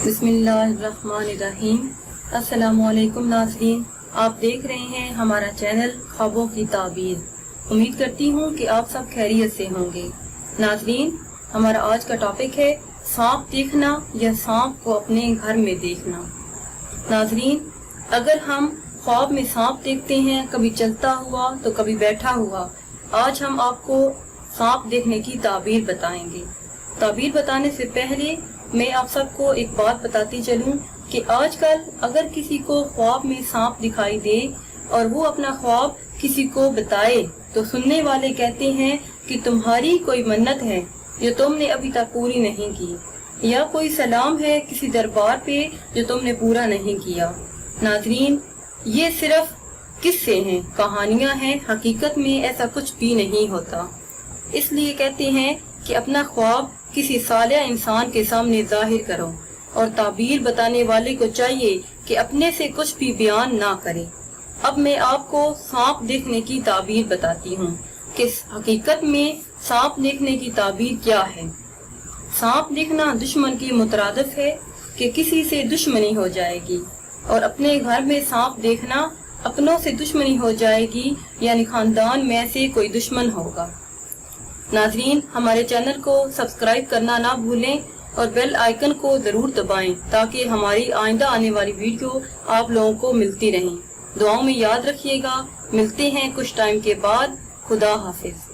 بسم اللہ الرحمن الرحیم۔ السلام علیکم ناظرین، آپ دیکھ رہے ہیں ہمارا چینل خوابوں کی تعبیر۔ امید کرتی ہوں کہ آپ سب خیریت سے ہوں گے۔ ناظرین، ہمارا آج کا ٹاپک ہے سانپ دیکھنا یا سانپ کو اپنے گھر میں دیکھنا۔ ناظرین، اگر ہم خواب میں سانپ دیکھتے ہیں، کبھی چلتا ہوا تو کبھی بیٹھا ہوا، آج ہم آپ کو سانپ دیکھنے کی تعبیر بتائیں گے۔ تعبیر بتانے سے پہلے میں آپ سب کو ایک بات بتاتی چلوں کہ آج کل اگر کسی کو خواب میں سانپ دکھائی دے اور وہ اپنا خواب کسی کو بتائے تو سننے والے کہتے ہیں کہ تمہاری کوئی منت ہے جو تم نے ابھی تک پوری نہیں کی، یا کوئی سلام ہے کسی دربار پہ جو تم نے پورا نہیں کیا۔ ناظرین، یہ صرف قصے ہیں، کہانیاں ہیں، حقیقت میں ایسا کچھ بھی نہیں ہوتا۔ اس لیے کہتے ہیں کہ اپنا خواب کسی صالح انسان کے سامنے ظاہر کرو، اور تعبیر بتانے والے کو چاہیے کہ اپنے سے کچھ بھی بیان نہ کرے۔ اب میں آپ کو سانپ دیکھنے کی تعبیر بتاتی ہوں کہ حقیقت میں سانپ دیکھنے کی تعبیر کیا ہے۔ سانپ دیکھنا دشمن کی مترادف ہے کہ کسی سے دشمنی ہو جائے گی، اور اپنے گھر میں سانپ دیکھنا اپنوں سے دشمنی ہو جائے گی، یعنی خاندان میں سے کوئی دشمن ہوگا۔ ناظرین، ہمارے چینل کو سبسکرائب کرنا نہ بھولیں اور بیل آئیکن کو ضرور دبائیں تاکہ ہماری آئندہ آنے والی ویڈیو آپ لوگوں کو ملتی رہیں۔ دعاؤں میں یاد رکھیے گا۔ ملتے ہیں کچھ ٹائم کے بعد۔ خدا حافظ۔